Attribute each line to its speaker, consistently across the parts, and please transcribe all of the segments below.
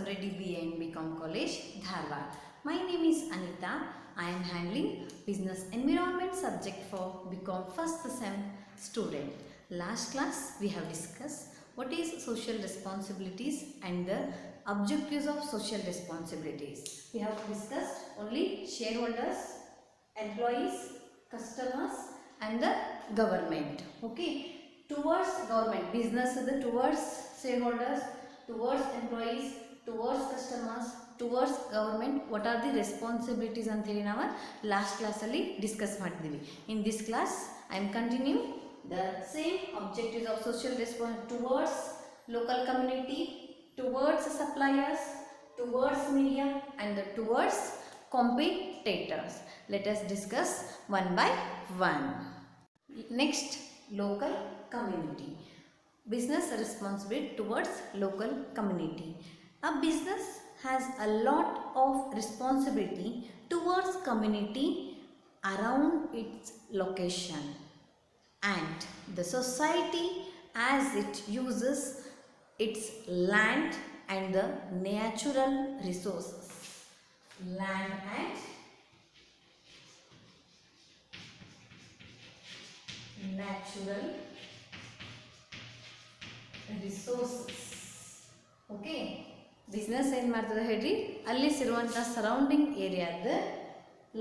Speaker 1: Samreddy BA BCom College, Dharwad. My name is Anita. I am handling Business Environment subject for BCom first sem student. Last class we have discussed what is social responsibilities and the objectives of social responsibilities. We have discussed only shareholders, employees, customers and the government. Okay, towards government, business is the towards shareholders, towards employees, towards customers, towards government, what are the responsibilities ಅಂತ ಹೇಳಿ ನಾವು last class ಅಲ್ಲಿ discuss ಮಾಡಿದ್ವಿ. In this class I am continue the same objectives of social response towards local community, towards suppliers, towards media and towards competitors. Let us discuss one by one. Next, local community. Business responsibility towards local community. A business has a lot of responsibility towards community around its location and the society as it uses its land and the natural resources. Land and natural resources. Okay, business ಏನು ಮಾಡ್ತದೆ ಹೇಳ್ರಿ, ಅಲ್ಲಿ ಸಿರುವಂಥ surrounding ಏರಿಯಾದ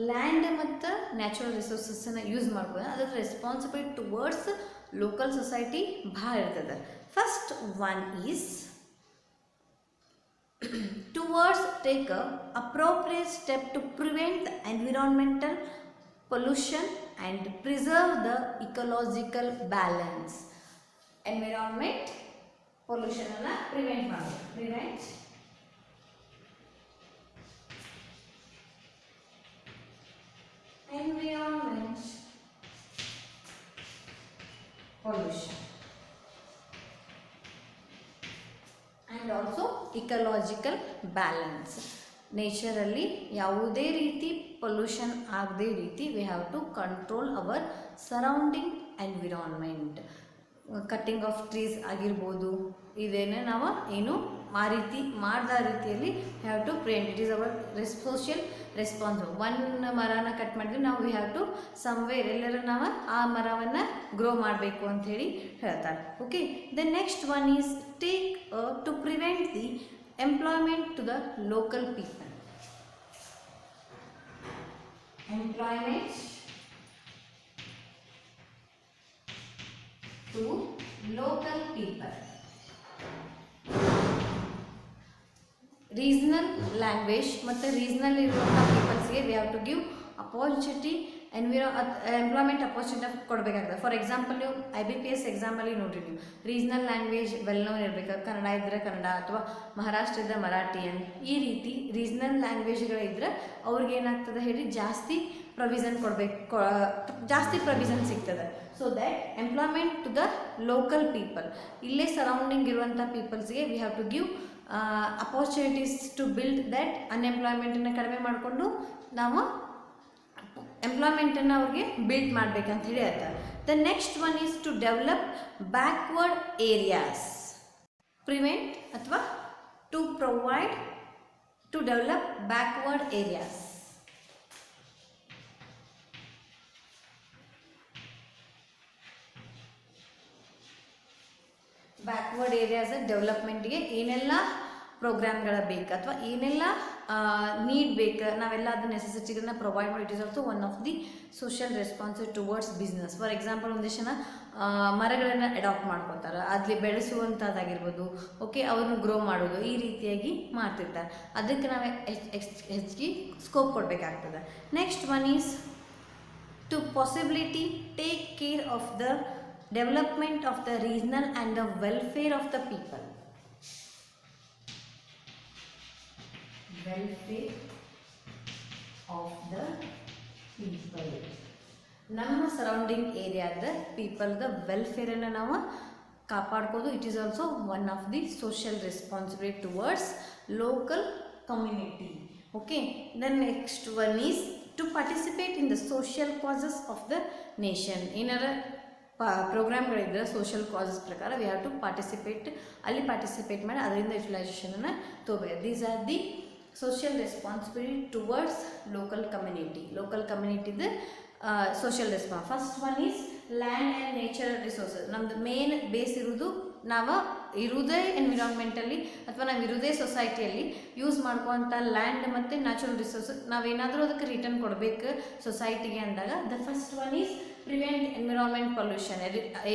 Speaker 1: land ಮತ್ತು natural ರಿಸೋರ್ಸಸ್ಸನ್ನು use ಮಾಡ್ಬೋದು. ಅದರ ರೆಸ್ಪಾನ್ಸಿಬಿಲಿಟಿ ಟುವರ್ಡ್ಸ್ ಲೋಕಲ್ ಸೊಸೈಟಿ ಭಾಳ ಇರ್ತದೆ. First one is towards take a appropriate step to prevent the environmental pollution and preserve the ecological balance. Environment ಪೊಲ್ಯೂಷನನ್ನು ಪ್ರಿವೆಂಟ್ ಮಾಡೋದು. Prevent environment pollution and also ecological balance. ನೇಚರಲ್ಲಿ ಯಾವುದೇ ರೀತಿ pollution ಆಗದೇ ರೀತಿ we have to control our surrounding environment. Cutting of trees ಆಗಿರ್ಬೋದು, ಇದೇನೇ ನಾವು ಏನು ಆ ರೀತಿ ಮಾಡಿದ ರೀತಿಯಲ್ಲಿ have to prevent. It is our social responsible. ಒಂದು ಮರನ ಕಟ್ ಮಾಡಿದ್ರೆ ನಾವು ವಿ ಹ್ಯಾವ್ ಟು ಸಮ್ವೇರ್ ಎಲ್ಲರೂ ನಾವು ಆ ಮರವನ್ನು ಗ್ರೋ ಮಾಡಬೇಕು ಅಂಥೇಳಿ ಹೇಳ್ತಾರೆ. Okay, the next one is take to prevent the employment to the local people. Employment to local people. Regional language ಮತ್ತು ರೀಜ್ನಲ್ ಇರುವಂಥ ಪೀಪಲ್ಸ್ಗೆ we have to give opportunity employment opportunity ಕೊಡಬೇಕಾಗ್ತದೆ. ಫಾರ್ ಎಕ್ಸಾಂಪಲ್ ನೀವು IBPS ಎಕ್ಸಾಮಲ್ಲಿ ನೋಡಿರಿ, ನೀವು regional language well known ಇರಬೇಕು. ಕನ್ನಡ ಇದ್ದರೆ ಕನ್ನಡ ಅಥವಾ ಮಹಾರಾಷ್ಟ್ರದ ಮರಾಠಿ ಈ ರೀತಿ ರೀಜ್ನಲ್ ಲ್ಯಾಂಗ್ವೇಜ್ಗಳಿದ್ರೆ ಅವ್ರಿಗೆ ಏನಾಗ್ತದೆ ಹೇಳಿ ಜಾಸ್ತಿ ಪ್ರೊವಿಷನ್ ಕೊಡಬೇಕು, ಜಾಸ್ತಿ ಪ್ರೊವಿಷನ್ ಸಿಗ್ತದೆ. So that employment to the local people, ಇಲ್ಲೇ ಸರೌಂಡಿಂಗ್ ಇರುವಂಥ ಪೀಪಲ್ಸ್ಗೆ we have to give opportunities to build that ಅನ್ಎಂಪ್ಲಾಯ್ಮೆಂಟನ್ನು ಕಡಿಮೆ ಮಾಡಿಕೊಂಡು ನಾವು ಎಂಪ್ಲಾಯ್ಮೆಂಟನ್ನು ಅವ್ರಿಗೆ ಬಿಲ್ಡ್ ಮಾಡಬೇಕಂತ ಹೇಳಿ ಹೇಳ್ತಾರೆ. The next one is to develop backward areas. Prevent ಅಥವಾ to provide to develop backward areas. Backward areas ಡೆವಲಪ್ಮೆಂಟ್ಗೆ ಏನೆಲ್ಲ ಪ್ರೋಗ್ರಾಮ್ಗಳ ಬೇಕು ಅಥವಾ ಏನೆಲ್ಲ ನೀಡ್ ಬೇಕು, ನಾವೆಲ್ಲ ಅದು ನೆಸೆಸಿಟಿಗಳನ್ನ ಪ್ರೊವೈಡ್ ಮಾಡಿ. It is also one of the social responsibility towards business. For example ಒಂದಿಷ್ಟು ಜನ ಮರಗಳನ್ನು ಅಡಾಪ್ಟ್ ಮಾಡ್ಕೊತಾರೆ, ಅಲ್ಲಿ ಬೆಳೆಸುವಂಥದ್ದಾಗಿರ್ಬೋದು, ಓಕೆ, ಅವ್ರನ್ನ ಗ್ರೋ ಮಾಡೋದು, ಈ ರೀತಿಯಾಗಿ ಮಾಡ್ತಿರ್ತಾರೆ. ಅದಕ್ಕೆ ನಾವು ಹೆಚ್ಚಿಗೆ ಸ್ಕೋಪ್ ಕೊಡಬೇಕಾಗ್ತದೆ. Next one is to possibility take care of the development of the regional and the welfare of the people. Welfare of the people. ನಮ್ಮ ಸರೌಂಡಿಂಗ್ ಏರಿಯಾದ ಪೀಪಲ್ದ ವೆಲ್ಫೇರನ್ನು ನಾವು ಕಾಪಾಡ್ಕೋದು. It is also one of the social responsibility towards local community. Okay, the next one is to participate in the social causes of the nation. ಏನಾರ ಪ್ರೋಗ್ರಾಮ್ಗಳಿದ್ರೆ social causes ಪ್ರಕಾರ we have to participate, ಅಲ್ಲಿ participate ಮಾಡಿ ಅದರಿಂದ ಯುಟಿಲೈಸೇಷನನ್ನು ತೊಗೋಬೇಕು. These are the social responsibility towards local ಕಮ್ಯುನಿಟಿದು social response. First one is land and nature resources. ನಮ್ಮದು ಮೇನ್ ಬೇಸ್ ಇರೋದು ನಾವು ಇರುವುದೇ ಎನ್ವಿರಾನ್ಮೆಂಟಲ್ಲಿ ಅಥವಾ ನಾವು ಇರೋದೇ ಸೊಸೈಟಿಯಲ್ಲಿ ಯೂಸ್ ಮಾಡ್ಕೋವಂಥ ಲ್ಯಾಂಡ್ ಮತ್ತು ನ್ಯಾಚುರಲ್ ರಿಸೋರ್ಸಸ್ ನಾವೇನಾದರೂ ಅದಕ್ಕೆ ರಿಟರ್ನ್ ಕೊಡಬೇಕು ಸೊಸೈಟಿಗೆ ಅಂದಾಗ the first one is prevent environment pollution,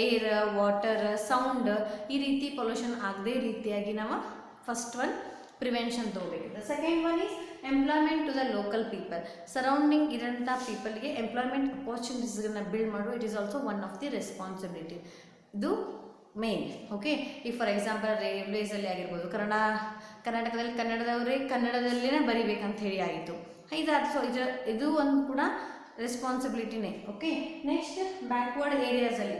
Speaker 1: air, water, sound ಈ ರೀತಿ ಪೊಲ್ಯೂಷನ್ ಆಗದೇ ರೀತಿಯಾಗಿ ನಾವು ಫಸ್ಟ್ ಒನ್ ಪ್ರಿವೆನ್ಷನ್ ತೊಗೋಬೇಕು. The second one is employment to the local people. Surrounding ಇರೋಂಥ ಪೀಪಲ್ಗೆ ಎಂಪ್ಲಾಯ್ಮೆಂಟ್ ಅಪರ್ಚುನಿಟೀಸ್ಗಳನ್ನ ಬಿಲ್ಡ್ ಮಾಡುವ it is also one of the responsibility. ಇದು ಮೇನ್. ಓಕೆ, ಈ ಫಾರ್ ಎಕ್ಸಾಂಪಲ್ ರೈಲ್ವೇಸಲ್ಲಿ ಆಗಿರ್ಬೋದು, ಕರ್ನಾಟಕದಲ್ಲಿ ಕನ್ನಡದವರೇ ಕನ್ನಡದಲ್ಲೇ ಬರಿಬೇಕಂತ ಹೇಳಿ ಆಯಿತು. ಇದಾದ ಸೊ ಇದು ಒಂದು ಕೂಡ ರೆಸ್ಪಾನ್ಸಿಬಿಲಿಟಿನೇ. ಓಕೆ, ನೆಕ್ಸ್ಟ್ ಬ್ಯಾಕ್ವರ್ಡ್ ಏರಿಯಾಸಲ್ಲಿ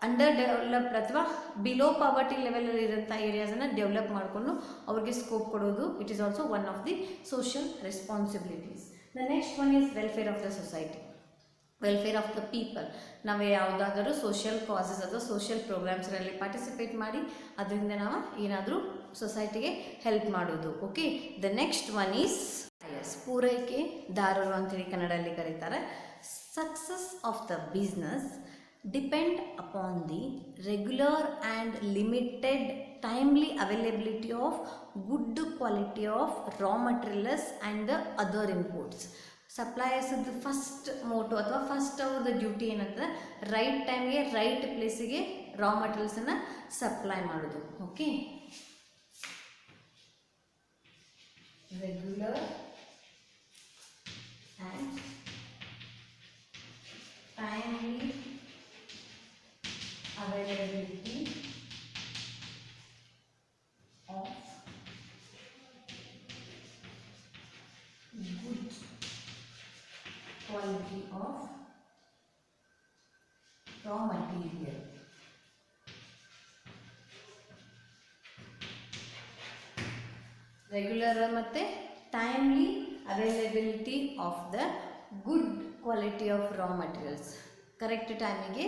Speaker 1: ಅಂಡರ್ ಡೆವಲಪ್ಡ್ ಅಥವಾ ಬಿಲೋ ಪಾವರ್ಟಿ ಲೆವೆಲಲ್ಲಿ ಇರೋಂಥ ಏರಿಯಾಸನ್ನು ಡೆವಲಪ್ ಮಾಡಿಕೊಂಡು ಅವ್ರಿಗೆ ಸ್ಕೋಪ್ ಕೊಡೋದು it is also one of the social responsibilities. The next one is welfare of the society, welfare of the people. ನಾವು ಯಾವುದಾದರೂ ಸೋಷಿಯಲ್ ಕಾಸಸ್ ಅಥವಾ ಸೋಷಿಯಲ್ ಪ್ರೋಗ್ರಾಮ್ಸ್ಗಳಲ್ಲಿ ಪಾರ್ಟಿಸಿಪೇಟ್ ಮಾಡಿ ಅದರಿಂದ ನಾವು ಏನಾದರೂ ಸೊಸೈಟಿಗೆ ಹೆಲ್ಪ್ ಮಾಡೋದು. Okay, the next one is ಪೂರೈಕೆದಾರರು ಅಂತೇಳಿ ಕನ್ನಡದಲ್ಲಿ ಕರೀತಾರೆ. Success of the business depend upon the regular and limited timely availability of good quality of raw materials and the other inputs. Suppliers first motto ಅಥವಾ first ಅವ್ರದ್ದು duty ಏನಂತಂದರೆ right ಟೈಮ್ಗೆ right ಪ್ಲೇಸಿಗೆ raw ಮಟೀರಿಯಲ್ಸನ್ನು ಸಪ್ಲೈ ಮಾಡೋದು. Okay, regular and timely availability of good quality of raw material. Regular ಮತ್ತು timely availability of the good quality of raw materials. Correct ಟೈಮಿಗೆ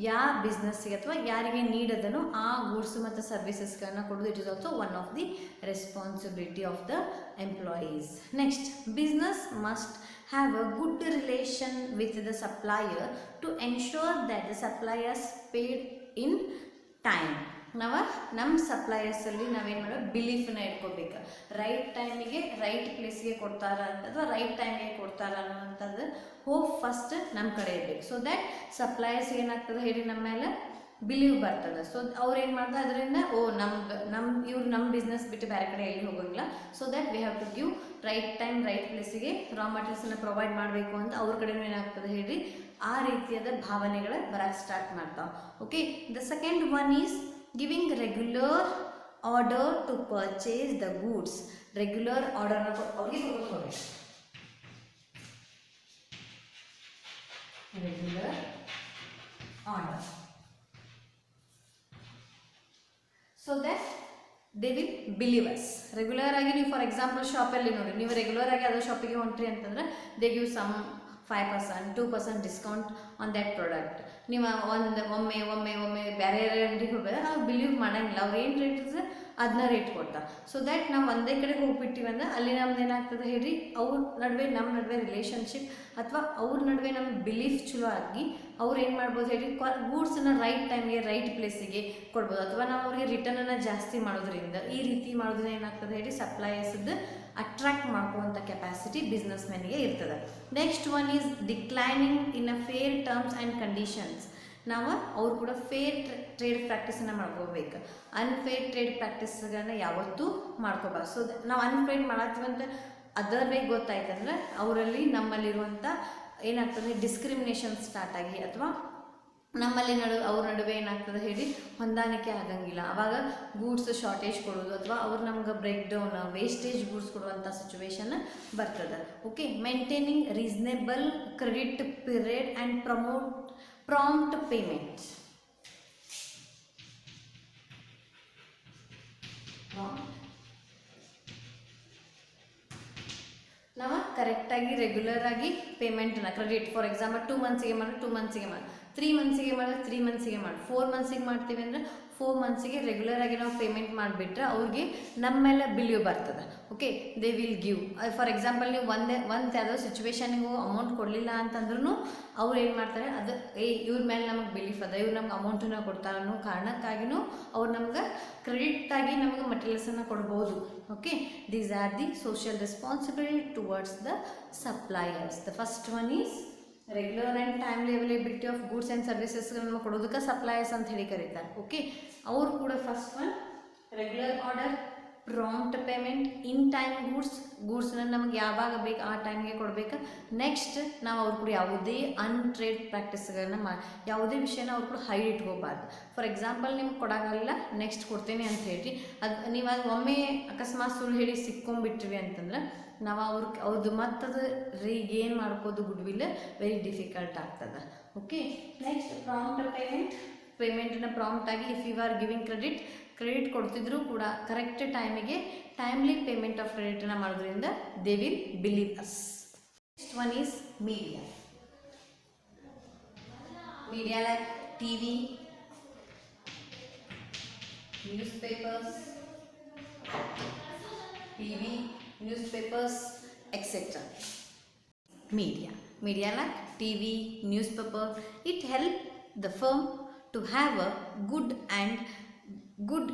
Speaker 1: ಯಾವ ಬಿಸ್ನೆಸ್ಸಿಗೆ ಅಥವಾ ಯಾರಿಗೆ ನೀಡೋದನ್ನು ಆ ಗೂಡ್ಸು ಮತ್ತು ಸರ್ವಿಸಸ್ಗಳನ್ನ ಕೊಡೋದು it is also one of the responsibility of the employees. Next, business must have a good relation with the supplier to ensure that the suppliers paid in time. ನಾವು ನಮ್ಮ ಸಪ್ಲೈಯರ್ಸಲ್ಲಿ ನಾವೇನು ಮಾಡೋದು ಬಿಲೀಫನ್ನ ಇಟ್ಕೋಬೇಕು. ರೈಟ್ ಟೈಮಿಗೆ ರೈಟ್ ಪ್ಲೇಸ್ಗೆ ಕೊಡ್ತಾರ ಅಥವಾ ರೈಟ್ ಟೈಮಿಗೆ ಕೊಡ್ತಾರ ಅನ್ನೋವಂಥದ್ದು ಹೋಪ್ ಫಸ್ಟ್ ನಮ್ಮ ಕಡೆ ಇರಬೇಕು. ಸೊ ದ್ಯಾಟ್ ಸಪ್ಲೈಯರ್ಸ್ ಏನಾಗ್ತದೆ ಹೇಳಿ ನಮ್ಮ ಮೇಲೆ ಬಿಲೀವ್ ಬರ್ತದೆ. ಸೊ ಅವ್ರು ಏನು ಮಾಡ್ತಾರೆ ಅದರಿಂದ ಇವ್ರು ನಮ್ಮ ಬಿಸ್ನೆಸ್ ಬಿಟ್ಟು ಬೇರೆ ಕಡೆ ಎಲ್ಲಿ ಹೋಗೋಂಗಿಲ್ಲ. So that we have to give right time right ಪ್ಲೇಸಿಗೆ ರಾ ಮಟೀರಿಯಲ್ಸನ್ನು ಪ್ರೊವೈಡ್ ಮಾಡಬೇಕು ಅಂತ ಅವ್ರ ಕಡೆನೂ ಏನಾಗ್ತದೆ ಹೇಳಿ ಆ ರೀತಿಯಾದ ಭಾವನೆಗಳು ಬರೋಕ್ಕೆ ಸ್ಟಾರ್ಟ್ ಮಾಡ್ತಾವೆ. Okay, the second one is giving regular order to purchase the goods. Regular ಆರ್ಡರ್ನ ಅವ್ರಿಗೆ ಕೊಡಬೇಕು. Regular order so that they will believe us. Regular ಆಗಿ ನೀವು ಫಾರ್ ಎಕ್ಸಾಂಪಲ್ ಶಾಪಲ್ಲಿ ನೋಡಿ, ನೀವು ರೆಗ್ಯುಲರ್ ಆಗಿ ಯಾವುದೋ ಶಾಪಿಗೆ ಹೊಂಟ್ರಿ ಅಂತಂದರೆ they give some 5%, 2% discount on that product. ನೀವು ಒಮ್ಮೆ ಬೇರೆ ಅಂಗಡಿಗೆ ಹೋಗಿದ್ರೆ ನಾವು ಬಿಲೀವ್ ಮಾಡೋಂಗಿಲ್ಲ. ಅವ್ರು ಏನು ರೇಟ್ ಇರ್ತದೆ ಅದನ್ನ ರೇಟ್ ಕೊಡ್ತಾರೆ. ಸೊ ದ್ಯಾಟ್ ನಾವು ಒಂದೇ ಕಡೆ ಹೋಗ್ಬಿಟ್ಟಿವಿ ಅಂದ್ರೆ ಅಲ್ಲಿ ನಮ್ದು ಏನಾಗ್ತದೆ ಹೇಳಿ ಅವ್ರ ನಡುವೆ ನಮ್ಮ ನಡುವೆ ರಿಲೇಷನ್ಶಿಪ್ ಅಥವಾ ಅವ್ರ ನಡುವೆ ನಮ್ಮ ಬಿಲೀಫ್ ಚಲೋ ಆಗಿ ಅವ್ರು ಏನು ಮಾಡ್ಬೋದು ಹೇಳಿ ಗೂಡ್ಸನ್ನು ರೈಟ್ ಟೈಮ್ಗೆ ರೈಟ್ ಪ್ಲೇಸಿಗೆ ಕೊಡ್ಬೋದು. ಅಥವಾ ನಾವು ಅವ್ರಿಗೆ ರಿಟರ್ನನ್ನು ಜಾಸ್ತಿ ಮಾಡೋದ್ರಿಂದ ಈ ರೀತಿ ಮಾಡೋದ್ರಿಂದ ಏನಾಗ್ತದೆ ಹೇಳಿ ಸಪ್ಲೈಯರ್ಸ್ದು ಅಟ್ರಾಕ್ಟ್ ಮಾಡ್ಕೊಳ್ಳುವಂಥ ಕೆಪಾಸಿಟಿ ಬಿಸ್ನೆಸ್ ಮ್ಯಾನಿಗೆ ಇರ್ತದೆ. Next one is declining in a fair terms and conditions. ನಾವು ಅವ್ರು ಕೂಡ ಫೇರ್ ಟ್ರೇಡ್ ಪ್ರಾಕ್ಟೀಸನ್ನು ಮಾಡ್ಕೋಬೇಕು. ಅನ್ಫೇರ್ ಟ್ರೇಡ್ ಪ್ರಾಕ್ಟೀಸ್ಗಳನ್ನ ಯಾವತ್ತೂ ಮಾಡ್ಕೋಬಾರ್ದು. ಸೊ ನಾವು ಅನ್ಫೇರ್ ಮಾಡತ್ತೀವಂತ ಅದರ್ ವೇ ಗೊತ್ತಾಯ್ತಂದ್ರೆ ಅವರಲ್ಲಿ ನಮ್ಮಲ್ಲಿರುವಂಥ ಏನಾಗ್ತದೆ ಡಿಸ್ಕ್ರಿಮಿನೇಷನ್ ಸ್ಟಾರ್ಟ್ ಆಗಿ ಅಥವಾ ನಮ್ಮಲ್ಲಿ ಅವ್ರ ನಡುವೆ ಏನಾಗ್ತದೆ ಹೇಳಿ ಹೊಂದಾಣಿಕೆ ಆಗಂಗಿಲ್ಲ. ಆವಾಗ ಗೂಡ್ಸ್ ಶಾರ್ಟೇಜ್ ಕೊಡೋದು ಅಥವಾ ಅವ್ರು ನಮ್ಗೆ ಬ್ರೇಕ್ ಡೌನ್ ವೇಸ್ಟೇಜ್ ಗೂಡ್ಸ್ ಕೊಡುವಂಥ ಸಿಚುವೇಶನ್ ಬರ್ತದೆ. Okay, maintaining reasonable credit period and prompt payment. ನಾವು ಕರೆಕ್ಟಾಗಿ ರೆಗ್ಯುಲರ್ ಆಗಿ ಪೇಮೆಂಟನ್ನು ಕ್ರೆಡಿಟ್ ಫಾರ್ ಎಕ್ಸಾಂಪಲ್ 2 ಮಂತ್ಸಿಗೆ ಮಾಡಿ 3 ಮಂತ್ಸಿಗೆ ಮಾಡಿದ್ರೆ 3 ಮಂತ್ಸಿಗೆ ಮಾಡಿ, 4 ಮಂತ್ಸಿಗೆ ಮಾಡ್ತೀವಿ ಅಂದರೆ 4 ಮಂತ್ಸಿಗೆ ರೆಗ್ಯುಲರ್ ಆಗಿ ನಾವು ಪೇಮೆಂಟ್ ಮಾಡಿಬಿಟ್ರೆ ಅವ್ರಿಗೆ ನಮ್ಮ ಮೇಲೆ ಬಿಲ್ ಬರ್ತದೆ. Okay, they will give. For example ನೀವು ಒಂದು ಯಾವುದೋ ಸಿಚುವೇಶನ್ಗೂ ಅಮೌಂಟ್ ಕೊಡಲಿಲ್ಲ ಅಂತಂದ್ರೂ ಅವ್ರು ಏನು ಮಾಡ್ತಾರೆ, ಅದು ಇವ್ರ ಮೇಲೆ ನಮಗೆ ಬಿಲೀಫ್ ಅದ, ಇವ್ರು ನಮ್ಗೆ ಅಮೌಂಟನ್ನು ಕೊಡ್ತಾರೆ ಅನ್ನೋ ಕಾರಣಕ್ಕಾಗಿಯೂ ಅವ್ರು ನಮ್ಗೆ ಕ್ರೆಡಿಟಾಗಿ ನಮಗೆ ಮಟೀರಿಯಲ್ಸನ್ನು ಕೊಡ್ಬೋದು. Okay, these are the social responsibility towards the suppliers. The first one is regular and timely availability of goods and ಸರ್ವಿಸಸ್ಗಳನ್ನು ಕೊಡೋದಕ್ಕೆ ಸಪ್ಲೈಯರ್ಸ್ ಅಂತ ಹೇಳಿ ಕರೀತಾರೆ. ಓಕೆ, ಅವರು ಕೂಡ first one regular order, prompt payment, in time ಗೂಡ್ಸ್ನ ನಮಗೆ ಯಾವಾಗ ಬೇಕು ಆ ಟೈಮ್ಗೆ ಕೊಡಬೇಕು. ನೆಕ್ಸ್ಟ್ ನಾವು ಅವ್ರು ಕೂಡ ಯಾವುದೇ ಅನ್ಟ್ರೇಡ್ ಪ್ರಾಕ್ಟೀಸ್ಗಳನ್ನ ಯಾವುದೇ ವಿಷಯನ ಅವ್ರು ಕೂಡ ಹೈಡ್ ಇಟ್ಕೋಬಾರ್ದು. ಫಾರ್ ಎಕ್ಸಾಂಪಲ್ ನಿಮ್ಗೆ ಕೊಡೋಂಗಿಲ್ಲ, ನೆಕ್ಸ್ಟ್ ಕೊಡ್ತೇನೆ ಅಂತ ಹೇಳಿ ಅದು ನೀವು ಅದು ಒಮ್ಮೆ ಅಕಸ್ಮಾತ್ ಸುಳ್ಳು ಹೇಳಿ ಸಿಕ್ಕೊಂಡ್ಬಿಟ್ರಿ ಅಂತಂದ್ರೆ ನಾವು ಅವ್ರದ್ದು ಮತ್ತದು ರೀಗೇನ್ ಮಾಡ್ಕೋದು ಗುಡ್ವಿಲ್ ವೆರಿ ಡಿಫಿಕಲ್ಟ್ ಆಗ್ತದೆ. ಓಕೆ, ನೆಕ್ಸ್ಟ್ ಪ್ರಾಂಪ್ಟ್ ಪೇಮೆಂಟನ್ನ ಪ್ರಾಂಪ್ಟಾಗಿ if you are giving credit ಕೊಡ್ತಿದ್ರು ಕೂಡ ಕರೆಕ್ಟ್ ಟೈಮಿಗೆ ಟೈಮ್ಲಿ ಪೇಮೆಂಟ್ ಆಫ್ ಕ್ರೆಡಿಟನ್ನು ಮಾಡೋದ್ರಿಂದ they will believe us. Next one is media like TV, newspapers, etc. Media like TV, newspaper, it help the firm to have a good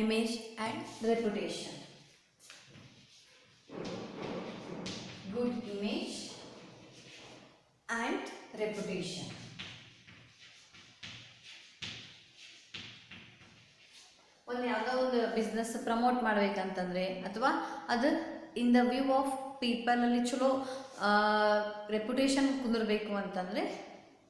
Speaker 1: image and reputation. Good image and reputation. ಒಂದು ಯಾವುದೋ ಒಂದು business promote ಮಾಡಬೇಕಂತಂದರೆ ಅಥವಾ ಅದು in the view of ಪೀಪಲಲ್ಲಿ ಚಲೋ reputation ಕುಂದಿರಬೇಕು ಅಂತಂದರೆ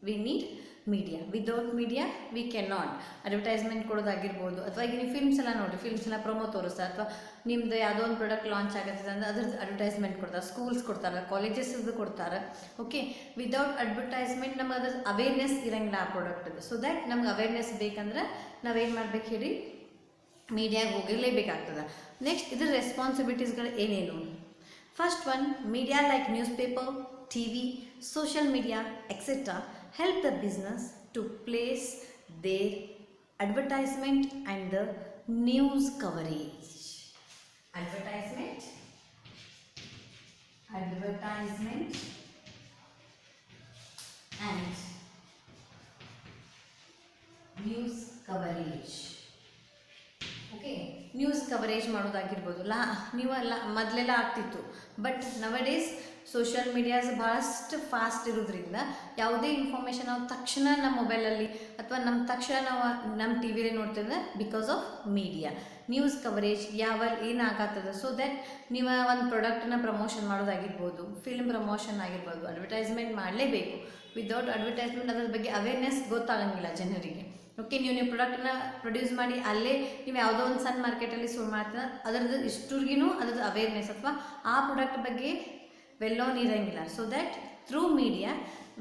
Speaker 1: we need media. Without media we can not. Advertisement ಕೊಡೋದಾಗಿರ್ಬೋದು, ಅಥವಾ ಈಗ ನೀವು ಫಿಲ್ಮ್ಸ್ ಎಲ್ಲ ನೋಡಿ, ಫಿಲ್ಮ್ಸ್ ಎಲ್ಲ ಪ್ರೊಮೋ ತೋರಿಸ್ತಾರೆ, ಅಥವಾ ನಿಮ್ಮದು ಯಾವುದೋ ಒಂದು ಪ್ರಾಡಕ್ಟ್ ಲಾಂಚ್ ಆಗುತ್ತೆ ಅಂದರೆ ಅದ್ರದ್ದು ಅಡ್ವರ್ಟೈಸ್ಮೆಂಟ್ ಕೊಡ್ತಾರೆ, ಸ್ಕೂಲ್ಸ್ ಕೊಡ್ತಾರೆ, ಕಾಲೇಜಸ್ದು ಕೊಡ್ತಾರೆ. ಓಕೆ, ವಿದೌಟ್ ಅಡ್ವರ್ಟೈಸ್ಮೆಂಟ್ ನಮಗೆ ಅದ್ರ ಅವೇರ್ನೆಸ್ ಇರೋಂಗಿಲ್ಲ ಆ ಪ್ರಾಡಕ್ಟದ್ದು. ಸೊ ದ್ಯಾಟ್ ನಮ್ಗೆ ಅವೇರ್ನೆಸ್ ಬೇಕಂದ್ರೆ ನಾವೇನು ಮಾಡ್ಬೇಕು ಹೇಳಿ, ಮೀಡಿಯಾಗೆ ಹೋಗಿರಲೇಬೇಕಾಗ್ತದೆ. ನೆಕ್ಸ್ಟ್ ಇದ್ರ ರೆಸ್ಪಾನ್ಸಿಬಿಲಿಟೀಸ್ಗಳು ಏನೇನು? First one, media like newspaper, TV, social media etcetera help the business to place their advertisement and the news coverage. Advertisement and news coverage. Okay, news coverage ಮಾಡೋದಾಗಿರ್ಬೋದು. ಮೊದಲೆಲ್ಲ ಆಗ್ತಿತ್ತು, ಬಟ್ ನವಡೇಸ್ ಸೋಷಿಯಲ್ ಮೀಡಿಯಾಸ್ ಭಾಳಷ್ಟು fast ಇರೋದ್ರಿಂದ ಯಾವುದೇ information ನಾವು ತಕ್ಷಣ ನಮ್ಮ ಮೊಬೈಲಲ್ಲಿ ಅಥವಾ ನಮ್ಮ ಟಿ ವಿಲಿ ನೋಡ್ತಿದ್ರೆ because of media. News coverage ಏನಾಗತ್ತದ, ಸೊ ದ್ಯಾಟ್ ನೀವು ಒಂದು ಪ್ರಾಡಕ್ಟನ್ನ ಪ್ರಮೋಷನ್ ಮಾಡೋದಾಗಿರ್ಬೋದು, ಫಿಲ್ಮ್ ಪ್ರಮೋಷನ್ ಆಗಿರ್ಬೋದು, ಅಡ್ವರ್ಟೈಸ್ಮೆಂಟ್ ಮಾಡಲೇಬೇಕು. ವಿದೌಟ್ ಅಡ್ವರ್ಟೈಸ್ಮೆಂಟ್ ಅದ್ರ ಬಗ್ಗೆ ಅವೇರ್ನೆಸ್ ಗೊತ್ತಾಗಂಗಿಲ್ಲ ಜನರಿಗೆ. ಓಕೆ, ನೀವು ಪ್ರಾಡಕ್ಟನ್ನ ಪ್ರೊಡ್ಯೂಸ್ ಮಾಡಿ ಅಲ್ಲೇ ನೀವು ಯಾವುದೋ ಒಂದು ಸಣ್ಣ ಮಾರ್ಕೆಟಲ್ಲಿ ಸುಳ್ಳು ಮಾಡ್ತೀರ, ಅದರದ್ದು ಇಷ್ಟುರ್ಗಿನೂ ಅದ್ರದ್ದು ಅವೇರ್ನೆಸ್ ಅಥವಾ ಆ ಪ್ರಾಡಕ್ಟ್ ಬಗ್ಗೆ ವೆಲ್ಲೋನ್ ಇರೋಂಗಿಲ್ಲ. So that through media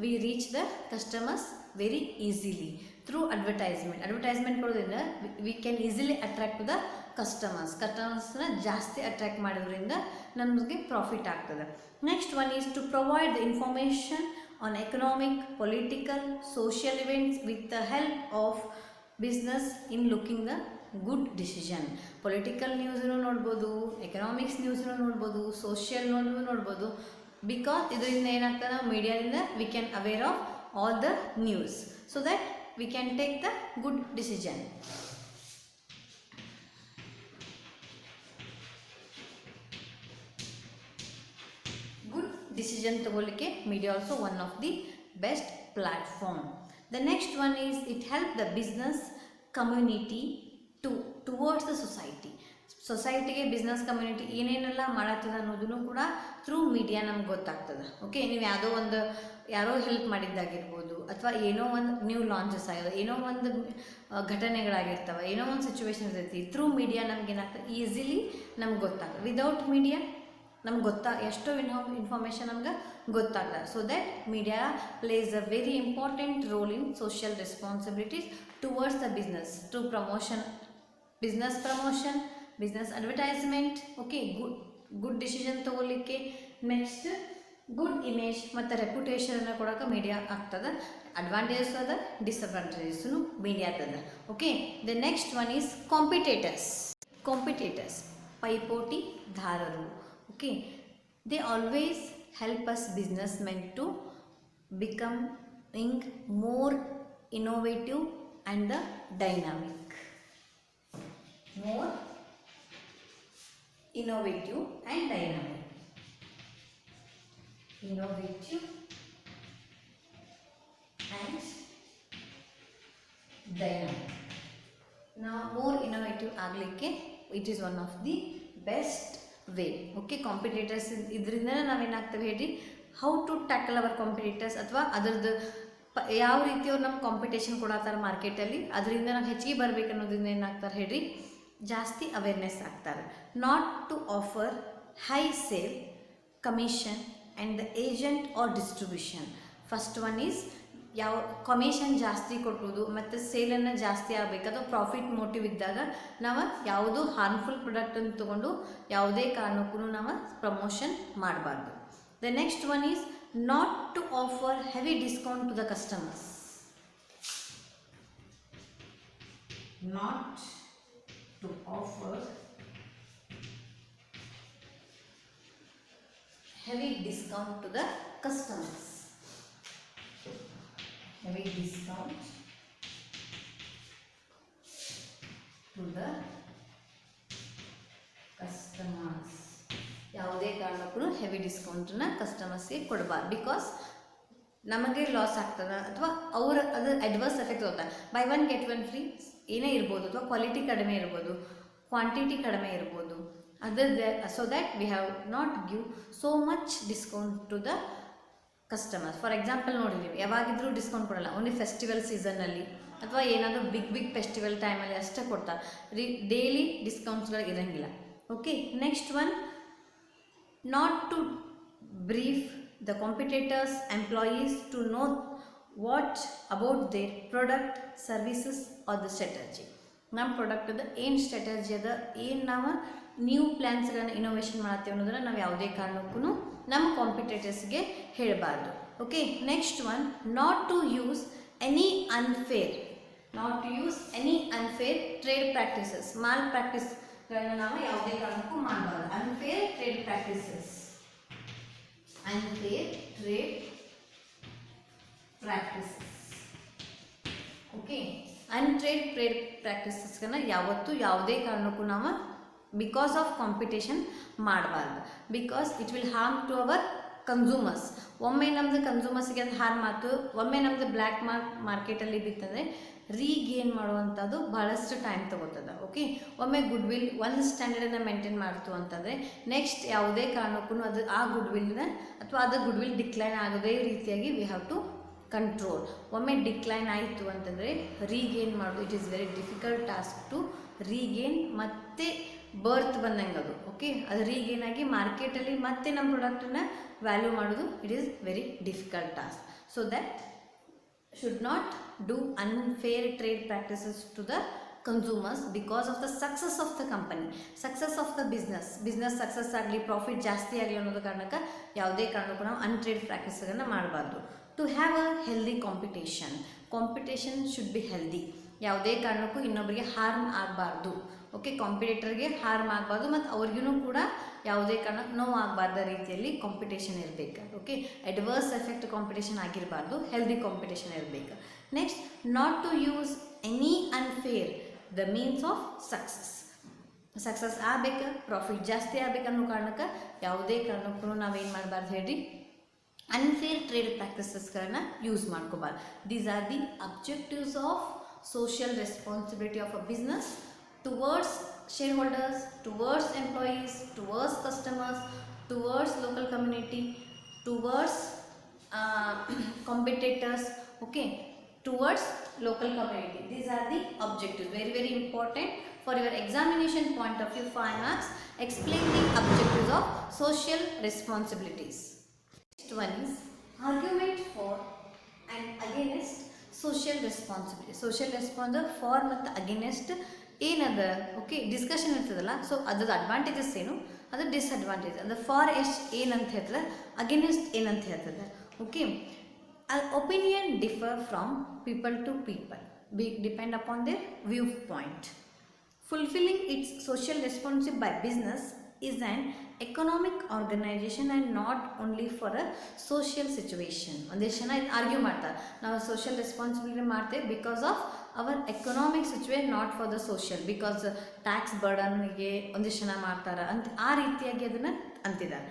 Speaker 1: we reach the customers very easily through advertisement ಕೊಡೋದ್ರಿಂದ we can easily attract to the ಕಸ್ಟಮರ್ಸ್ನ ಜಾಸ್ತಿ ಅಟ್ರಾಕ್ಟ್ ಮಾಡೋದ್ರಿಂದ ನಮಗೆ ಪ್ರಾಫಿಟ್ ಆಗ್ತದೆ. Next one is to provide the information on economic, political, social events with the help of business in looking the good decision. Political news ನೋಡ್ಬೋದು, economics news ನೋಡ್ಬೋದು, social ನೋಡ್ಬೋದು. Because ಇದರಿಂದ ಏನಾಗ್ತದೆ, ನಾವು ಮೀಡಿಯಾದಿಂದ we can aware of all the news, so that we can take the good decision. Decision ತಗೊಳ್ಳಿಕ್ಕೆ media also one of the best platform. The next one is it help the business community towards the society. ಸೊಸೈಟಿಗೆ business community ಏನೇನೆಲ್ಲ ಮಾಡತ್ತದ ಅನ್ನೋದನ್ನು ಕೂಡ through media ನಮ್ಗೆ ಗೊತ್ತಾಗ್ತದೆ. Okay, ನೀವು ಯಾರೋ ಹೆಲ್ಪ್ ಮಾಡಿದ್ದಾಗಿರ್ಬೋದು, ಅಥವಾ ಏನೋ ಒಂದು ನ್ಯೂ ಲಾಂಚಸ್ ಆಗಿದೆ, ಏನೋ ಒಂದು ಘಟನೆಗಳಾಗಿರ್ತವೆ, ಏನೋ ಒಂದು ಸಿಚುವೇಶನ್ ಇರ್ತೈತಿ, ಥ್ರೂ ಮೀಡಿಯಾ ನಮ್ಗೆ ಏನಾಗ್ತದೆ, ಈಸಿಲಿ ನಮ್ಗೆ ಗೊತ್ತಾಗ್ತದೆ. ವಿದೌಟ್ ಮೀಡಿಯಾ ನಮ್ಗೆ ಎಷ್ಟೋ ಇನ್ಫಾರ್ಮೇಷನ್ ನಮ್ಗೆ ಗೊತ್ತಾಗಲ್ಲ. So that media plays a very important role in social responsibilities towards the business, to business advertisement. Okay, good decision ತೊಗೊಳ್ಳಿಕ್ಕೆ. ನೆಕ್ಸ್ಟ್ ಗುಡ್ ಇಮೇಜ್ ಮತ್ತು ರೆಪ್ಯುಟೇಷನನ್ನು ಕೊಡೋಕೆ ಮೀಡಿಯಾ ಆಗ್ತದೆ. ಅಡ್ವಾಂಟೇಜಸ್ ಅದ, ಡಿಸ್ಅಡ್ವಾಂಟೇಜಸ್ನು ಮೀಡಿಯಾದದ. Okay, the next one is competitors ಪೈಪೋಟಿದಾರರು. Okay, they always help us businessmen to becoming more innovative and dynamic. More innovative and dynamic. Innovative and dynamic. Now more innovative ಆಗಲಿಕ್ಕೆ it is one of the best way. Okay, competitors ಇದರಿಂದ ನಾವೇನಾಗ್ತೇವೆ ಹೇಳಿ, how to tackle our competitors, ಅಥವಾ ಅದರದ್ದು ಯಾವ ರೀತಿ ಅವ್ರು ನಮ್ಮ ಕಾಂಪಿಟೇಷನ್ ಕೊಡತ್ತಾರೆ ಮಾರ್ಕೆಟಲ್ಲಿ, ಅದರಿಂದ ನಾವು ಹೆಚ್ಚಿಗೆ ಬರಬೇಕು ಅನ್ನೋದ್ರಿಂದ ಏನಾಗ್ತಾರೆ ಹೇಳ್ರಿ, ಜಾಸ್ತಿ ಅವೇರ್ನೆಸ್ ಆಗ್ತಾರೆ. Not to offer high sale, commission and the agent or distribution. First one is ಯಾವ ಕಮಿಷನ್ ಜಾಸ್ತಿ ಕೊಟ್ಟುವುದು ಮತ್ತು ಸೇಲನ್ನು ಜಾಸ್ತಿ ಆಗಬೇಕು, ಅಥವಾ ಪ್ರಾಫಿಟ್ ಮೋಟಿವ್ ಇದ್ದಾಗ ನಾವು ಯಾವುದೂ ಹಾರ್ಮ್ಫುಲ್ ಪ್ರಾಡಕ್ಟನ್ನು ತೊಗೊಂಡು ಯಾವುದೇ ಕಾರಣಕ್ಕೂ ನಾವು ಪ್ರಮೋಷನ್ ಮಾಡಬಾರ್ದು. The next one is not to offer heavy discount to the customers. Not to offer heavy discount to the customers. Heavy discount to the customers. ಯಾವುದೇ ಕಾರಣಕ್ಕೂ ಹೆವಿ ಡಿಸ್ಕೌಂಟನ್ನು ಕಸ್ಟಮರ್ಸ್ಗೆ ಕೊಡಬಾರ್ದು. ಬಿಕಾಸ್ ನಮಗೆ ಲಾಸ್ ಆಗ್ತದೆ, ಅಥವಾ ಅದು ಅಡ್ವರ್ಸ್ ಎಫೆಕ್ಟ್ ಹೋಗ್ತಾರೆ. Buy one get one free ಏನೇ ಇರ್ಬೋದು, ಅಥವಾ ಕ್ವಾಲಿಟಿ ಕಡಿಮೆ ಇರ್ಬೋದು, ಕ್ವಾಂಟಿಟಿ ಕಡಿಮೆ ಇರ್ಬೋದು. So that we have not give so much discount to the customers. For example ನೋಡಿ, ನೀವು ಯಾವಾಗಿದ್ರೂ ಡಿಸ್ಕೌಂಟ್ ಕೊಡಲ್ಲ, ಓನ್ಲಿ ಫೆಸ್ಟಿವಲ್ ಸೀಸನ್ನಲ್ಲಿ ಅಥವಾ ಏನಾದರೂ ಬಿಗ್ ಫೆಸ್ಟಿವಲ್ ಟೈಮಲ್ಲಿ ಅಷ್ಟೇ ಕೊಡ್ತಾರೆ. ಡೈಲಿ ಡಿಸ್ಕೌಂಟ್ಸ್ಗಳು ಇರೋಂಗಿಲ್ಲ. Okay, next one, not to brief the competitors employees to know what about their product, services or the strategy. ನಮ್ಮ ಪ್ರಾಡಕ್ಟದ ಏನು ಸ್ಟ್ರಾಟಜಿ ಅದ, ಏನು ನಾವು ನ್ಯೂ ಪ್ಲ್ಯಾನ್ಸ್ಗಳನ್ನ ಇನೋವೇಷನ್ ಮಾಡ್ತೇವೆ ಅನ್ನೋದನ್ನು ನಾವು ಯಾವುದೇ ಕಾರಣಕ್ಕೂ ನಮ್ಮ ಕಾಂಪಿಟೇಟರ್ಸ್ಗೆ ಹೇಳಬಾರ್ದು. Okay, next one, not to use any unfair trade practices. ಮಾಲ್ ಪ್ರಾಕ್ಟೀಸ್ಗಳನ್ನ ನಾವು ಯಾವುದೇ ಕಾರಣಕ್ಕೂ ಮಾಡಬಾರ್ದು. Unfair trade practices. Okay, untrade trade ಪ್ರಾಕ್ಟೀಸಸ್ಗಳನ್ನ ಯಾವತ್ತೂ ಯಾವುದೇ ಕಾರಣಕ್ಕೂ ನಾವು ಬಿಕಾಸ್ ಆಫ್ ಕಾಂಪಿಟೇಷನ್ ಮಾಡಬಾರ್ದು. Because it will harm to our consumers. ಒಮ್ಮೆ ನಮ್ಮದು ಕನ್ಸ್ಯೂಮರ್ಸ್ಗೆ ಅದು ಹಾರ್ಮ್ ಆಯ್ತು, ಒಮ್ಮೆ ನಮ್ಮದು ಬ್ಲ್ಯಾಕ್ ಮಾರ್ಕೆಟಲ್ಲಿ ಬಿತ್ತಂದರೆ ರೀಗೇನ್ ಮಾಡುವಂಥದ್ದು ಭಾಳಷ್ಟು ಟೈಮ್ ತೊಗೋತದೆ. ಓಕೆ, ಒಮ್ಮೆ ಗುಡ್ ವಿಲ್ ಒಂದು ಸ್ಟ್ಯಾಂಡರ್ಡನ್ನು ಮೇಂಟೈನ್ ಮಾಡ್ತು ಅಂತಂದರೆ ನೆಕ್ಸ್ಟ್ ಯಾವುದೇ ಕಾರಣಕ್ಕೂ ಅದು ಆ ಗುಡ್ ವಿಲ್ನ ಅಥವಾ ಅದು ಗುಡ್ ವಿಲ್ ಡಿಕ್ಲೈನ್ ಆಗೋದೇ ರೀತಿಯಾಗಿ ವಿ ಹ್ಯಾವ್ ಟು ಕಂಟ್ರೋಲ್. ಒಮ್ಮೆ ಡಿಕ್ಲೈನ್ ಆಯಿತು ಅಂತಂದರೆ ರೀಗೇನ್ ಮಾಡೋದು it is very difficult task to regain. ಮತ್ತೆ ಬರ್ತ್ ಬಂದಂಗೆ ಅದು. ಓಕೆ, ಅದು ರೀಗೇನ್ ಆಗಿ ಮಾರ್ಕೆಟಲ್ಲಿ ಮತ್ತೆ ನಮ್ಮ ಪ್ರಾಡಕ್ಟನ್ನು ವ್ಯಾಲ್ಯೂ ಮಾಡೋದು it is very difficult task. So that should not do unfair trade practices to the consumers because of the success of the company, success of the business success ಆಗಲಿ, profit ಜಾಸ್ತಿ ಆಗಲಿ ಅನ್ನೋದು ಕಾರಣಕ್ಕೆ ಯಾವುದೇ ಕಾರಣಕ್ಕೂ ನಾವು ಅನ್ಟ್ರೇಡ್ ಪ್ರಾಕ್ಟೀಸ್ಗಳನ್ನು ಮಾಡಬಾರ್ದು. To have a healthy competition should be healthy. ಯಾವುದೇ ಕಾರಣಕ್ಕೂ ಇನ್ನೊಬ್ಬರಿಗೆ ಹಾರ್ಮ್ ಆಗಬಾರ್ದು. ಓಕೆ, ಕಾಂಪಿಟೇಟರ್ಗೆ ಹಾರ್ಮ್ ಆಗಬಾರ್ದು ಮತ್ತು ಅವ್ರಿಗೂ ಕೂಡ ಯಾವುದೇ ಕಾರಣ ನೋವು ಆಗಬಾರ್ದ ರೀತಿಯಲ್ಲಿ ಕಾಂಪಿಟೇಷನ್ ಇರಬೇಕು. ಓಕೆ, ಅಡ್ವರ್ಸ್ ಎಫೆಕ್ಟ್ ಕಾಂಪಿಟೇಷನ್ ಆಗಿರಬಾರ್ದು, ಹೆಲ್ದಿ ಕಾಂಪಿಟೇಷನ್ ಇರಬೇಕು. Next, not to use any unfair the means of success ಆಗಬೇಕು, ಪ್ರಾಫಿಟ್ ಜಾಸ್ತಿ ಆಗಬೇಕು ಅನ್ನೋ ಕಾರಣಕ್ಕೆ ಯಾವುದೇ ಕಾರಣಕ್ಕೂ ನಾವೇನು ಮಾಡಬಾರ್ದು ಹೇಳಿ, ಅನ್ಫೇರ್ ಟ್ರೇಡ್ ಪ್ರಾಕ್ಟೀಸಸ್ಗಳನ್ನ ಯೂಸ್ ಮಾಡ್ಕೋಬಾರ್ದು. These are the objectives of social responsibility of a business towards shareholders, towards employees, towards customers, towards local community, towards competitors, okay, towards local community. These are the objectives, very very important for your examination point of view. 5 marks. Explain the objectives of social responsibilities. Next one is argument for and against social responsibility for ಮತ್ತು against ಏನದ. Okay, discussion ಇರ್ತದಲ್ಲ, so ಅದ್ರದ್ದು advantages ಏನು, ಅದು disadvantage. ಅಂದರೆ for ಎಸ್ಟ್ ಏನಂತ ಹೇಳ್ತದೆ, ಅಗೇನೆಸ್ಟ್ ಏನಂತ ಹೇಳ್ತದೆ. Okay, opinion differ from people to people, depend upon their view point. Fulfilling its social responsibility by business is an economic organization and not only for a social situation. ಒಂದಿಷ್ಟು ಜನ argue ಮಾಡ್ತಾರೆ, ನಾವು social responsibility ಮಾಡ್ತೇವೆ because of our economic situation, not for the social, because tax ಬರ್ಡನ್ಗೆ ಒಂದಿಷ್ಟು ಜನ ಮಾಡ್ತಾರೆ ಅಂತ ಆ ರೀತಿಯಾಗಿ ಅದನ್ನು ಅಂತಿದ್ದಾರೆ.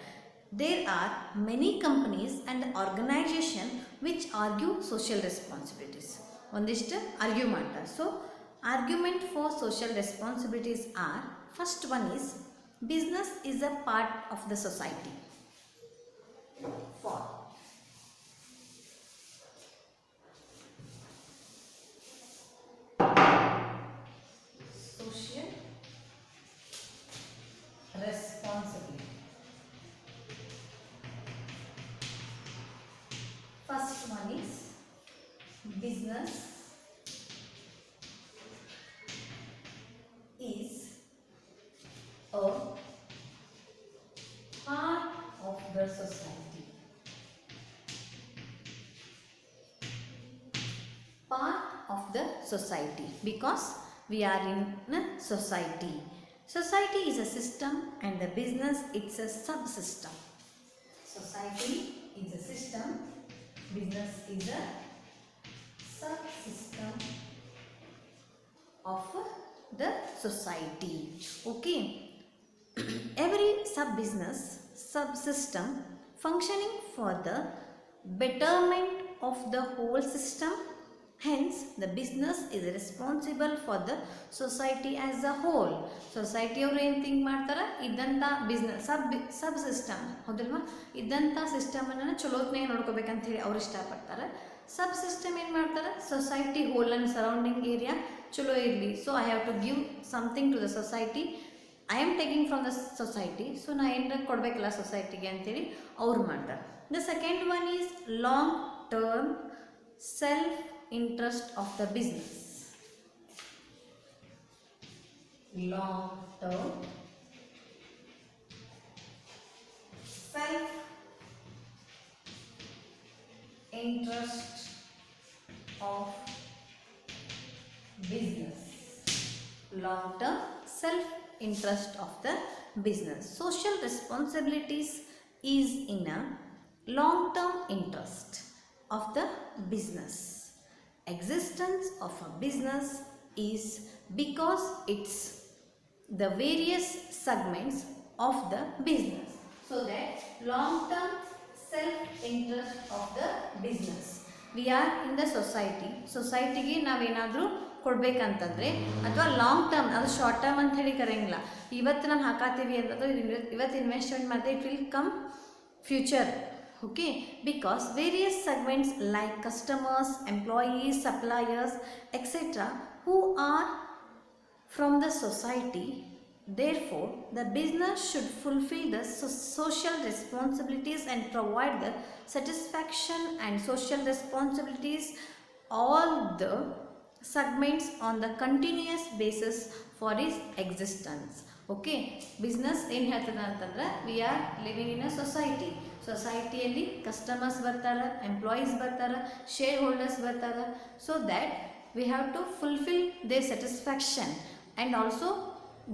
Speaker 1: There are many companies and organisation which argue social responsibilities. ಒಂದಿಷ್ಟು ಆರ್ಗ್ಯೂ ಮಾಡ್ತಾರೆ. So argument for social responsibilities are, first one is business is a part of the society. For social responsibility, first one is business is a part of the society. Part of the society because we are in a society. Society is a system and the business it's a subsystem. Society is a system, business is a subsystem of the society. Okay, every sub-business, subsystem functioning for the betterment of the whole system. Hence, the business is responsible for the society as a whole. Society ಅವರು ಏನು think ಮಾಡ್ತಾರೆ, ಇದ್ದಂಥ business ಸಬ್ system ಹೌದಲ್ವಾ, ಇದ್ದಂಥ ಸಿಸ್ಟಮನ್ನು ಚಲೋತ್ನಾಗ ನೋಡ್ಕೋಬೇಕಂತ ಹೇಳಿ ಅವ್ರು ಇಷ್ಟಪಡ್ತಾರೆ. ಸಬ್ system ಏನು ಮಾಡ್ತಾರೆ, society whole and surrounding area ಚಲೋ ಇರಲಿ. So I have to give something to the society, I am taking from the society, so ನಾ ಏನಾರ ಕೊಡಬೇಕಲ್ಲ ಸೊಸೈಟಿಗೆ ಅಂತೇಳಿ ಅವ್ರು ಮಾಡ್ತಾರೆ. The second one is long term self interest of the business. Long term self interest of business. Long term self interest of the business. Social responsibilities is in a long term interest of the business. Existence of a business is because it's the various segments of the business. So that long term self interest of the business. We are in the society. Society ಗೆ ನಾವೇನಾದರೂ ಕೊಡಬೇಕಂತಂದರೆ ಅಥವಾ long term, ಅದು short term ಅಂತ ಹೇಳಿ ಕರೆಯಂಗಿಲ್ಲ. ಇವತ್ತು ನಾವು ಹಾಕಾತೀವಿ ಅಂತಂದ್ರೆ ಇವತ್ತು ಇನ್ವೆಸ್ಟ್ಮೆಂಟ್ ಮಾಡಿದ್ರೆ it will come future. Okay, because various segments like customers, employees, suppliers, etc. who are from the society, therefore the business should fulfill the social responsibilities and provide the satisfaction and social responsibilities all the segments on the continuous basis for its existence. Okay, business ಏನು ಹೇಳ್ತದೆ ಅಂತಂದ್ರೆ we are living in a society. ಸೊಸೈಟಿಯಲ್ಲಿ customers ಬರ್ತಾರೆ, employees ಬರ್ತಾರೆ, shareholders ಬರ್ತಾರೆ. So that we have to fulfil their satisfaction and also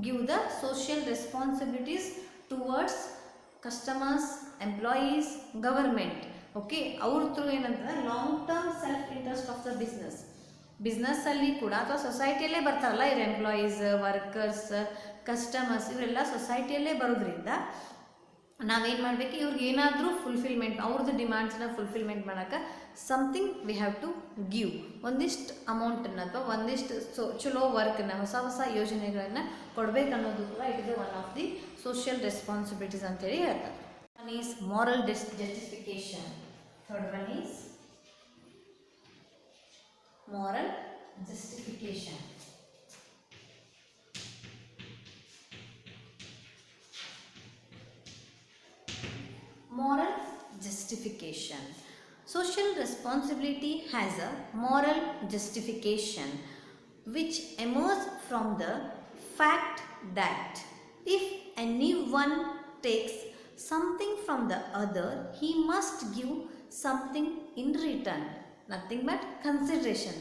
Speaker 1: give the social responsibilities towards customers, employees, government. Okay, ಅವ್ರ through ಏನಂತಂದ್ರೆ long term self interest of the business. ಬಿಸ್ನೆಸ್ಸಲ್ಲಿ ಕೂಡ ಅಥವಾ ಸೊಸೈಟಿಯಲ್ಲೇ ಬರ್ತಾರಲ್ಲ ಇವ್ರು ಎಂಪ್ಲಾಯೀಸ್, ವರ್ಕರ್ಸ್, ಕಸ್ಟಮರ್ಸ್ ಇವರೆಲ್ಲ ಸೊಸೈಟಿಯಲ್ಲೇ ಬರೋದ್ರಿಂದ ನಾವೇನು ಮಾಡಬೇಕು, ಇವ್ರಿಗೆ ಏನಾದರೂ ಫುಲ್ಫಿಲ್ಮೆಂಟ್, ಅವ್ರದ್ದು ಡಿಮ್ಯಾಂಡ್ಸನ್ನ ಫುಲ್ಫಿಲ್ಮೆಂಟ್ ಮಾಡೋಕ್ಕೆ something we have to give. ಒಂದಿಷ್ಟು ಅಮೌಂಟನ್ನು ಅಥವಾ ಒಂದಿಷ್ಟು ಚಲೋ ವರ್ಕನ್ನು, ಹೊಸ ಹೊಸ ಯೋಜನೆಗಳನ್ನು ಕೊಡಬೇಕನ್ನೋದು ಕೂಡ it is one of the social responsibilities ಅಂತೇಳಿ ಹೇಳ್ತಾರೆ. One is moral justification, third one is moral justification. Moral justification. Social responsibility has a moral justification which emerges from the fact that if anyone takes something from the other, he must give something in return. Nothing but consideration.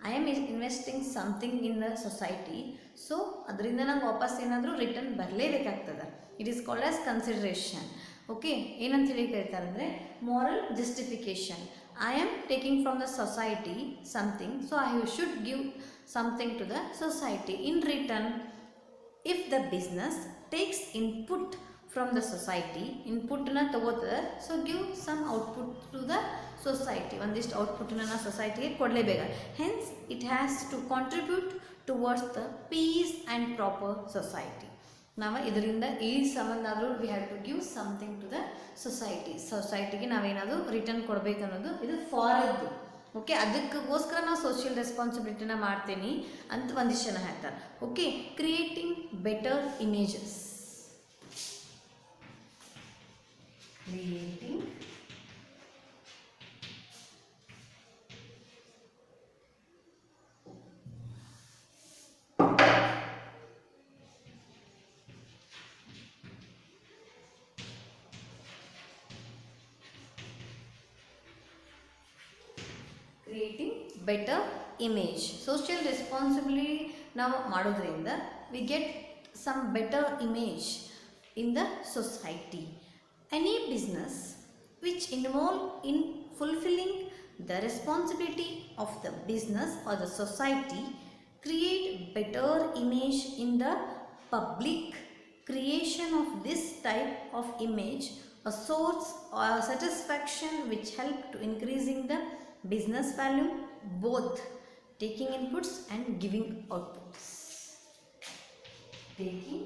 Speaker 1: I am investing something in the society, so ಅದರಿಂದ ನಂಗೆ ವಾಪಸ್ ಏನಾದರೂ return ಬರಲೇಬೇಕಾಗ್ತದೆ. It is called as consideration. Okay, ಏನಂತ ಹೇಳಿ ಕೇಳ್ತಾರೆ ಅಂದರೆ moral justification. I am taking from the society something, so I should give something to the society in return. If the business takes input from the society, input na ತಗೋತದೆ, so give some output to the society. ಒಂದಿಷ್ಟು ಔಟ್ಪುಟ್ನ ಸೊಸೈಟಿಗೆ ಕೊಡಲೇಬೇಕು. Hence it has to contribute towards the peace and proper society. ನಾವು ಇದರಿಂದ ಈ ಸಂಬಂಧ ಆದರೂ we have to give something to the ಸೊಸೈಟಿಗೆ ನಾವೇನಾದರೂ ರಿಟರ್ನ್ ಕೊಡಬೇಕು ಅನ್ನೋದು ಇದು ಫಾರದ್ದು. ಓಕೆ, ಅದಕ್ಕೋಸ್ಕರ ನಾವು ಸೋಷಿಯಲ್ ರೆಸ್ಪಾನ್ಸಿಬಿಲಿಟಿನ ಮಾಡ್ತೀನಿ ಅಂತ ಒಂದಿಷ್ಟು ಜನ ಹೇಳ್ತಾರೆ. Okay, creating better images. Creating better image. Social responsibility ನಾವು ಮಾಡೋದ್ರಿಂದ we get some better image in the society. Any business which involve in fulfilling the responsibility of the business or the society create better image in the public. Creation of this type of image a source or satisfaction which help to increasing the business value, both taking inputs and giving outputs. Taking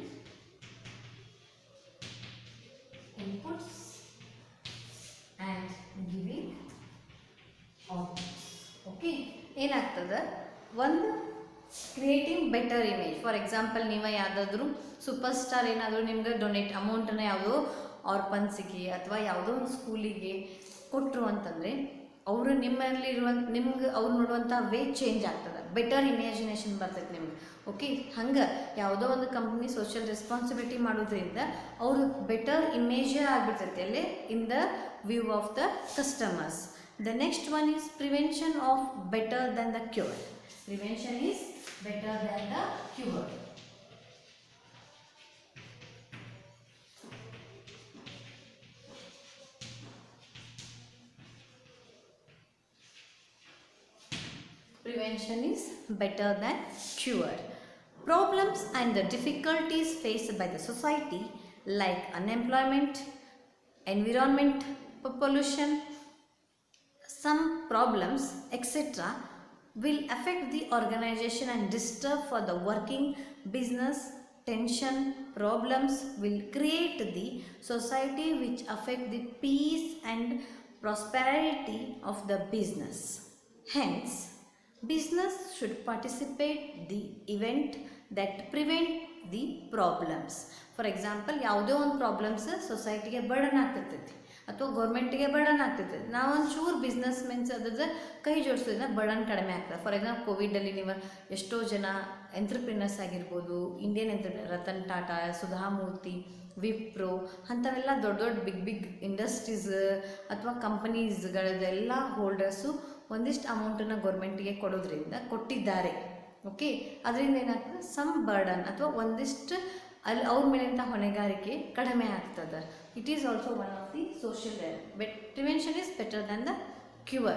Speaker 1: inputs and giving outputs. Okay, ಏನಾಗ್ತದೆ, ಒಂದು creating better image. For example, ನೀವು ಯಾವುದಾದ್ರೂ super star ಏನಾದರೂ ನಿಮ್ಗೆ donate ಅಮೌಂಟನ್ನು ಯಾವುದೋ ಆರ್ಪನ್ಸಿಗೆ ಅಥವಾ ಯಾವುದೋ ಒಂದು ಸ್ಕೂಲಿಗೆ ಕೊಟ್ಟರು ಅಂತಂದರೆ ಅವರು ನಿಮ್ಗೆ ಅವ್ರು ನೋಡುವಂಥ ವೇ ಚೇಂಜ್ ಆಗ್ತದೆ. ಬೆಟರ್ ಇಮ್ಯಾಜಿನೇಷನ್ ಬರ್ತೈತೆ ನಿಮ್ಗೆ. ಓಕೆ, ಹಂಗೆ ಯಾವುದೋ ಒಂದು ಕಂಪ್ನಿ ಸೋಷಿಯಲ್ ರೆಸ್ಪಾನ್ಸಿಬಿಲಿಟಿ ಮಾಡೋದ್ರಿಂದ ಅವರು ಬೆಟರ್ ಇಮೇಜೇ ಆಗಿಬಿಡ್ತೈತೆ ಅಲ್ಲಿ ಇನ್ the view of the customers. The next one is prevention of better than the cure. Prevention is better than the cure. Prevention is better than cure. Problems and the difficulties faced by the society like unemployment, environment pollution, some problems etc. will affect the organization and disturb for the working business. Tension problems will create the society which affect the peace and prosperity of the business. Hence, business should participate the event that prevent the problems. For example, ಯಾವುದೇ ಒಂದು problems ಸೊಸೈಟಿಗೆ burden ಆಗ್ತಿರ್ತೈತಿ ಅಥವಾ ಗೌರ್ಮೆಂಟಿಗೆ burden ಆಗ್ತೈತೆ. ನಾವೊಂಚೂರು business men's ಅದ್ರ ಕೈ ಜೋಡಿಸೋದ್ರಿಂದ burden ಕಡಿಮೆ ಆಗ್ತದೆ. For example, ಕೋವಿಡಲ್ಲಿ ನೀವು ಎಷ್ಟೋ ಜನ ಎಂಟ್ರಪ್ರಿನರ್ಸ್ ಆಗಿರ್ಬೋದು, ಇಂಡಿಯನ್ ರತನ್ ಟಾಟಾ, ಸುಧಾಮೂರ್ತಿ, ವಿಪ್ರೋ ಅಂಥವೆಲ್ಲ ದೊಡ್ಡ ದೊಡ್ಡ ಬಿಗ್ ಇಂಡಸ್ಟ್ರೀಸ್ ಅಥವಾ ಕಂಪನೀಸ್ಗಳದೆಲ್ಲ ಹೋಲ್ಡರ್ಸು ಒಂದಿಷ್ಟು ಅಮೌಂಟನ್ನು ಗೌರ್ಮೆಂಟಿಗೆ ಕೊಟ್ಟಿದ್ದಾರೆ. ಓಕೆ, ಅದರಿಂದ ಏನಾಗ್ತದೆ, ಸಮ್ ಬರ್ಡನ್ ಅಥವಾ ಒಂದಿಷ್ಟು ಅಲ್ಲಿ ಅವ್ರ ಮೇಲಿಂದ ಹೊಣೆಗಾರಿಕೆ ಕಡಿಮೆ ಆಗ್ತದೆ. It is also one of the social but prevention is better than the cure.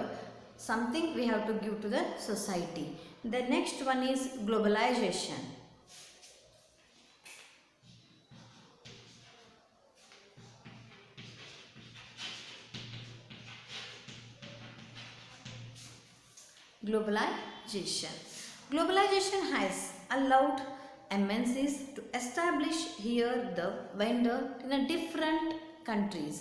Speaker 1: Something we have to give to the society. The next one is globalization. Globalization has allowed MNCs to establish here the vendor in a different countries.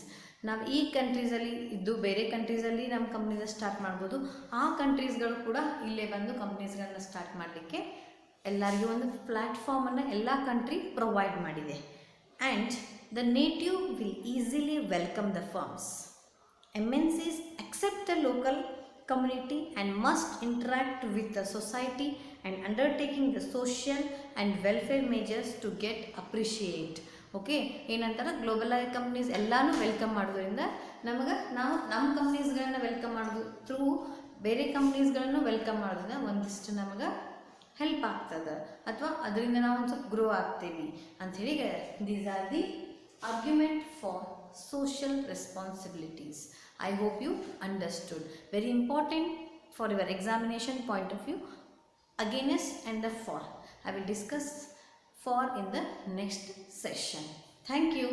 Speaker 1: ನಾವು ಈ ಕಂಟ್ರೀಸಲ್ಲಿ ಇದ್ದು ಬೇರೆ ಕಂಟ್ರೀಸಲ್ಲಿ ನಮ್ಮ companies start ಮಾಡ್ಬೋದು. ಆ ಕಂಟ್ರೀಸ್ಗಳು ಕೂಡ ಇಲ್ಲೇ ಬಂದು ಕಂಪ್ನೀಸ್ಗಳನ್ನ ಸ್ಟಾರ್ಟ್ ಮಾಡಲಿಕ್ಕೆ ಎಲ್ಲರಿಗೂ ಒಂದು ಪ್ಲ್ಯಾಟ್ಫಾರ್ಮನ್ನು ಎಲ್ಲ ಕಂಟ್ರಿ ಪ್ರೊವೈಡ್ ಮಾಡಿದೆ. And the native will easily welcome the firms. MNCs accept the local community and must interact with the society and undertaking the social and welfare measures to get appreciate. Okay, ಏನಂತಾರೆ globalise companies ಎಲ್ಲನೂ welcome ಮಾಡೋದ್ರಿಂದ ನಮಗೆ ನಾವು ನಮ್ಮ ಕಂಪ್ನೀಸ್ಗಳನ್ನ welcome ಮಾಡೋದು through ಬೇರೆ ಕಂಪ್ನೀಸ್ಗಳನ್ನು welcome ಮಾಡೋದ್ರಿಂದ ಒಂದಿಷ್ಟು ನಮಗೆ ಹೆಲ್ಪ್ ಆಗ್ತದೆ ಅಥವಾ ಅದರಿಂದ ನಾವು ಒಂದು ಸ್ವಲ್ಪ ಗ್ರೋ ಆಗ್ತೀವಿ ಅಂಥೇಳಿ. These are the argument for social responsibilities. I hope you understood. Very important for your examination point of view. Against and the for. I will discuss for in the next session. Thank you.